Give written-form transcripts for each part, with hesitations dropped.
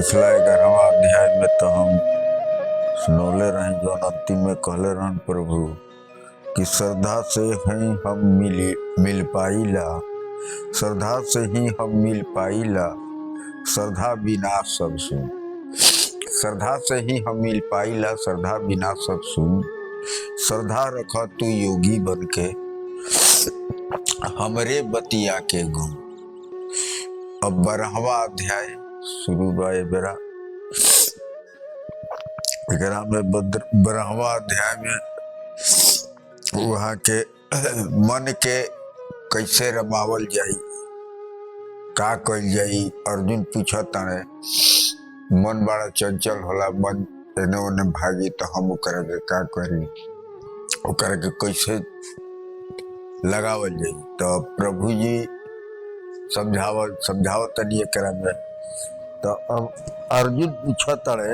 पिछला 11वां अध्याय में तो हम सुनौले रहे जो अंतिम में कहले रहन प्रभु कि श्रद्धा से ही हम मिल पाइला, श्रद्धा से ही हम मिल पाइला, श्रद्धा बिना सब सुन। श्रद्धा से ही हम मिल पाइला, श्रद्धा बिना सब सुन। श्रद्धा रखा तू योगी बन के हमरे बतिया के गुण। अब 12वां अध्याय शुरू बा बेरा। एकरा में 12वां अध्याय में वहाँ के मन के कैसे रमावल जाई, का कइल जाई। अर्जुन पूछा ताने मन बड़ा चंचल होला, मन एने ओने भागी, तो हम ओकरा के का करी, ओकरा के कैसे लगावल जाई। तो प्रभु जी समझावत तनी एकरा में। तो अब अर्जुन पूछा ताने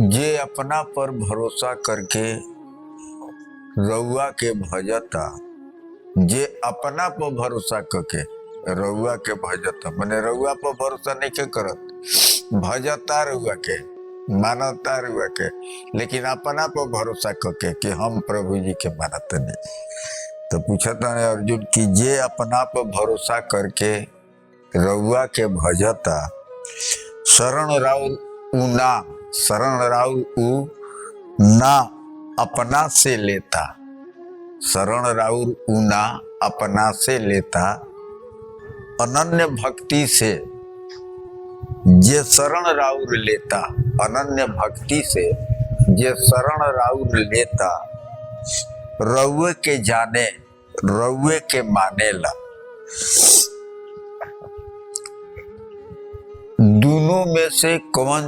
जे अपना पर भरोसा करके रउआ के भजता, जे अपना पर भरोसा करके रउआ के भजता, माने रउआ पर भरोसा नहीं के करत, भजता रउआ के, मानता रउआ के, लेकिन अपना पर भरोसा करके कि हम प्रभु जी के मानत नहीं। तो पूछता है अर्जुन कि जे अपना पर भरोसा करके रउआ के भजता, शरण राउर उ ना अपना से लेता, शरण राउर उ ना अपना से लेता। अनन्य भक्ति से जे शरण राउर लेता, अनन्य भक्ति से जे शरण राउर लेता, रउए के जाने रउए के मानेला। दोनों में से कौन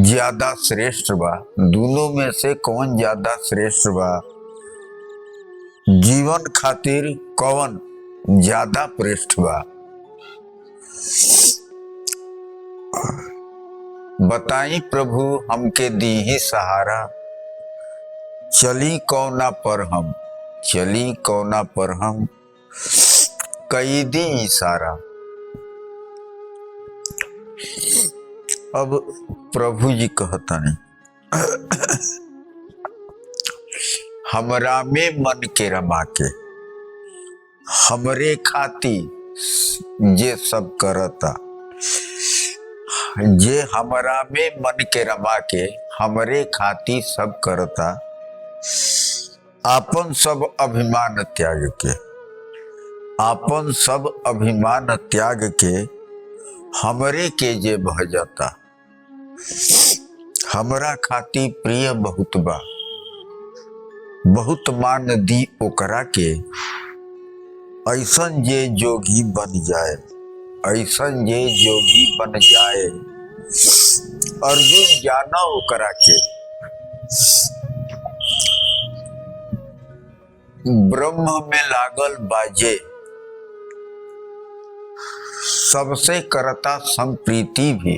ज्यादा श्रेष्ठ बा, दोनों में से कौन ज्यादा श्रेष्ठ बा, जीवन खातिर कौन ज्यादा श्रेष्ठ बा, बताई प्रभु हमके दीही सहारा। चली कौना पर हम कई दी इशारा। अब प्रभु जी कहता नहीं हमरा में मन के रमा के हमरे खाती जे सब करता, जे हमरा में मन के रमा के हमरे खाती सब करता। आपन सब अभिमान त्याग के हमरे के जे भजता, हमरा खाती प्रिय बहुत बा, बहुत मान दी ओकरा के। ऐसन जे जोगी बन जाए, ऐसन जे जोगी बन जाए। अर्जुन जाना ओकरा के ब्रह्म में लागल बाजे, सबसे करता संप्रीति भी।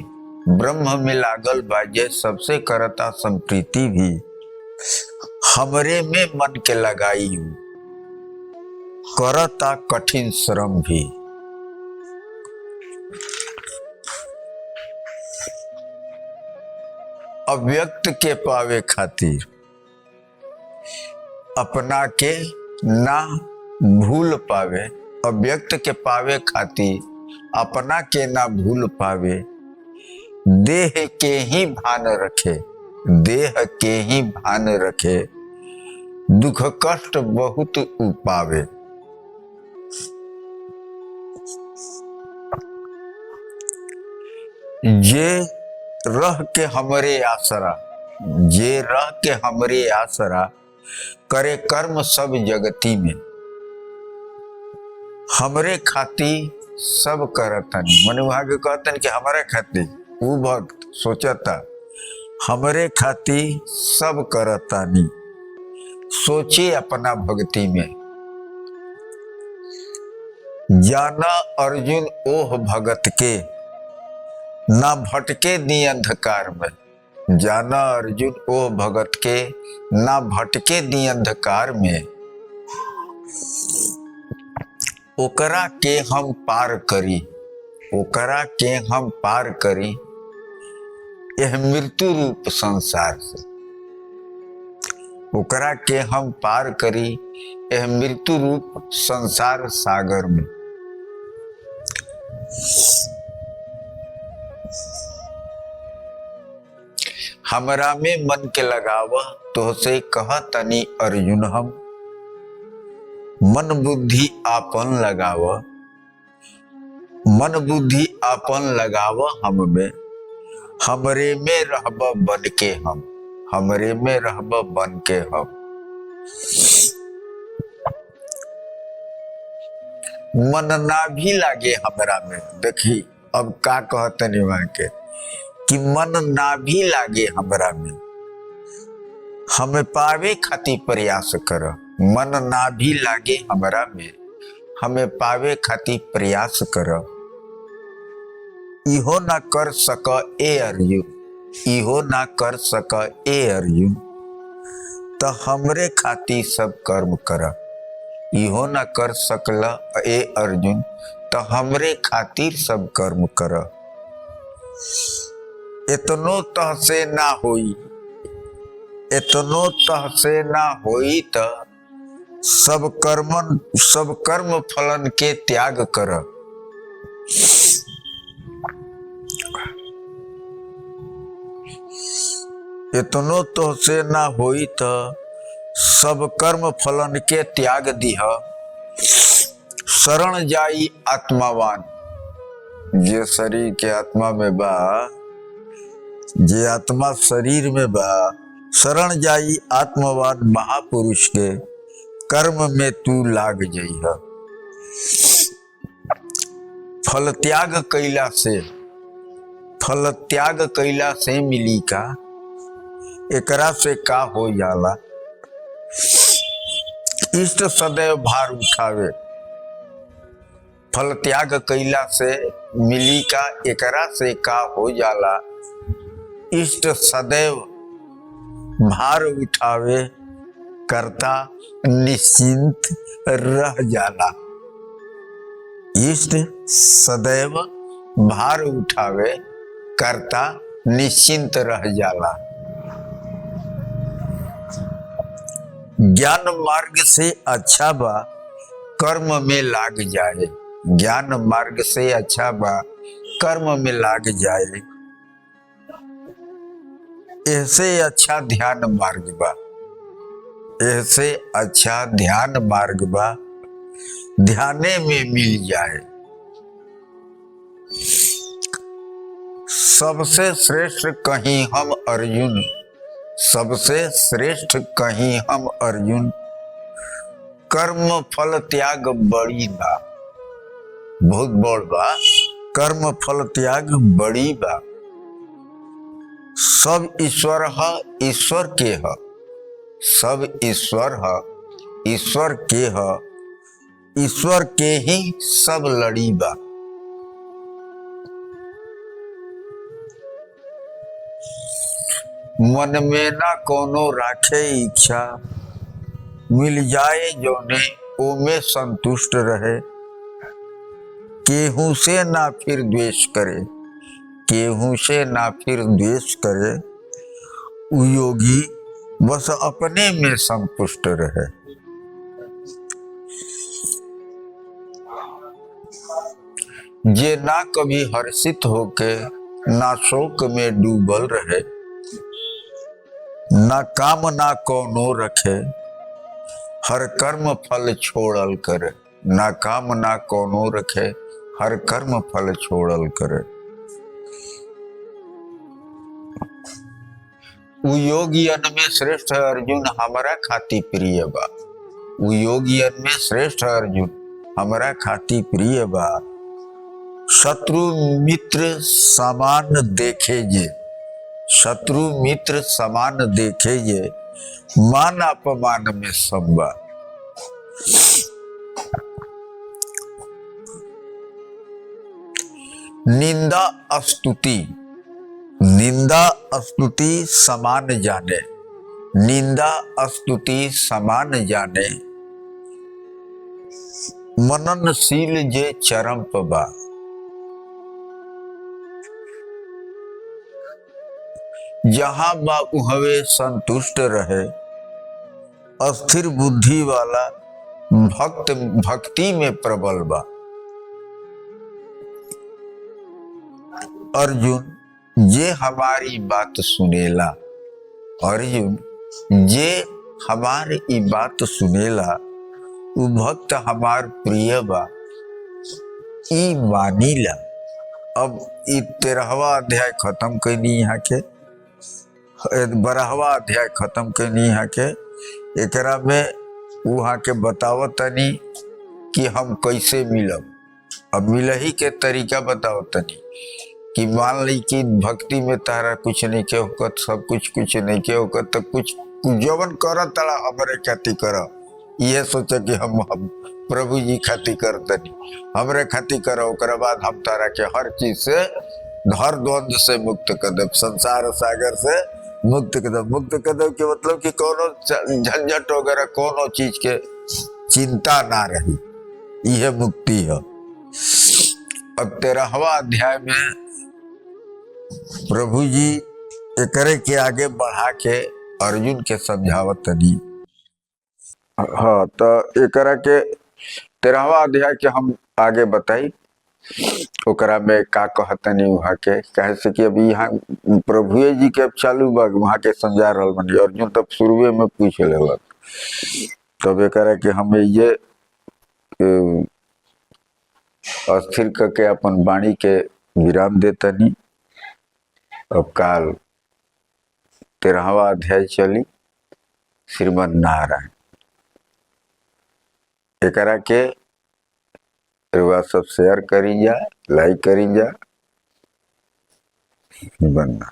ब्रह्म में लागल बाजे सबसे करता संप्रीति भी। हमरे में मन के लगाई करता कठिन श्रम भी। अव्यक्त के पावे खातिर अपना के ना भूल पावे, अव्यक्त के पावे खातिर अपना के ना भूल पावे। देह के ही भान रखे, देह के ही भान रखे, दुख कष्ट बहुत उपावे। जे रह के हमरे आसरा, जे रह के हमरे आसरा, करे कर्म सब जगती में। हमरे खाती सब करतन, मन वहां के कहतन कि हमारे खाती, वो भक्त सोचता हमरे खाती सब करतानी। सोचे अपना भक्ति में, जाना अर्जुन ओह भगत के ना भटके दी अंधकार में। जाना अर्जुन ओह भगत के ना भटके दी अंधकार में। ओकरा के हम पार करी, ओकरा के हम पार करी यह मृत्यु रूप संसार से, ओकरा के हम पार करी यह मृत्यु रूप संसार सागर में। हमरा में मन के लगाव तो से कह तनी अर्जुन हम, मन बुद्धि आपन लगाव, मन बुद्धि आपन लगाव हम में, हमरे में रहब बन के हम, हमरे में रहब बन के हम। मन ना भी लागे हमरा में, देखी अब का कहतनी वहां के कि मन ना भी लागे हमरा में, हमें पावे खातिर प्रयास कर। मन ना भी लागे हमरा में, हमें पावे खातिर प्रयास कर। इहो ना कर सक ए अर्जुन, इहो ना कर सक ए अर्जुन, तो हमरे खातिर सब कर्म कर। इहो ना कर सकल ए अर्जुन, तो हमरे खातिर सब कर्म कर। इतनो तह से ना होई, इतनो तह से ना होई तो सब कर्म फलन के त्याग कर। इतनो तो से ना होई तो सब कर्म फलन के त्याग दिह। शरण जाई आत्मावान, जे शरीर के आत्मा में बा, जे आत्मा शरीर में बा, शरण जाई आत्मवान महापुरुष के, कर्म में तू लाग जइह। फल त्याग कैला से, फल त्याग कैला से मिली का, एकरा से का हो जाला। इष्ट सदैव भार उठावे, फल त्याग कैला से मिली का, एकरा से का हो जाला। इष्ट सदैव भार उठावे, करता निश्चिंत रह जाला। इष्ट सदैव भार उठावे, करता निश्चिंत रह जाला। ज्ञान मार्ग से अच्छा बा कर्म में लाग जाए, ज्ञान मार्ग से अच्छा बा कर्म में लाग जाए। ऐसे अच्छा ध्यान मार्ग बा, ऐसे अच्छा ध्यान मार्ग बा, ध्याने में मिल जाए। सबसे श्रेष्ठ कहीं हम अर्जुन, सबसे श्रेष्ठ कहीं हम अर्जुन, कर्म फल त्याग बड़ी बा, बहुत बड़ बा, कर्म फल त्याग बड़ी बा। सब ईश्वर है, ईश्वर के है, सब ईश्वर है, ईश्वर के है, ईश्वर के ही सब लड़ी बा। मन में ना कोनो राखे इच्छा, मिल जाए जोने ओमे संतुष्ट रहे। केहू से ना फिर द्वेष करे, केहू से ना फिर द्वेष करे। योगी बस अपने में संतुष्ट रहे। जे ना कभी हर्षित होके ना शोक में डूबल रहे, ना काम ना कोनो रखे, हर कर्म फल छोड़ल करे। ना काम ना कोनो रखे, हर कर्म फल छोड़ल करे। योगियन में श्रेष्ठ अर्जुन हमारा खाती प्रिय बा, योगियन में श्रेष्ठ अर्जुन हमारा खाती प्रिय बा। शत्रु मित्र समान देखे जे, शत्रु मित्र समान देखे जे, मान अपमान में संबा। निंदा स्तुति, निंदा स्तुति समान जाने, निंदा स्तुति समान जाने। मननशील जे चरम बा, जहां बा उहवे संतुष्ट रहे, अस्थिर बुद्धि वाला भक्त भक्ति में प्रबल बा। अर्जुन जे हमारी बात सुनेला, अर्जुन जे हमारी बात सुनेला, उ भक्त हमार प्रिय बा, ई मानीला। अब 13वां अध्याय खत्म कैनी यहाँ के, 12वां अध्याय खत्म कैनी यहाँ के। एकरा में वहाँ के बतावत तनी कि हम कैसे मिलब। अब मिलही के तरीका बताओ तनी कि मान ली कि भक्ति में तारा कुछ नहीं के होकर, सब कुछ नहीं के होकर, तो कुछ जवन कर तारा हमारे खातिर कर, यह सोचे कि हम प्रभु जी खातिर कर तनी, हमरे खातिर करो। ओकरा बाद हम तारा के हर चीज से, हर द्वंद्व से मुक्त कर दे, संसार सागर से मुक्त कर दे। मुक्त कर दे के मतलब कि कोनो झंझट वगैरह कोनो चीज के चिंता ना रही, यह मुक्ति है। अब 13वां अध्याय में प्रभु जी एकरे के आगे बढ़ा के अर्जुन के समझावत तनी। हाँ, तो एकरा के 13वां अध्याय के हम आगे बताई, ओकरा में का कहतनी वहाँ के, कहे से कि अभी यहाँ प्रभु जी के चालू बा वहाँ के समझा रहल बनी। अर्जुन तब शुरुए में पूछ लेलक, तब एकरा के हमें ये अस्थिर करके अपन वाणी के विराम देतनी। अब काल 13वां अध्याय चली, श्रीमद् नारायण। एकरा के रुआ सब शेयर करी जा, लाइक करी जा, बनना।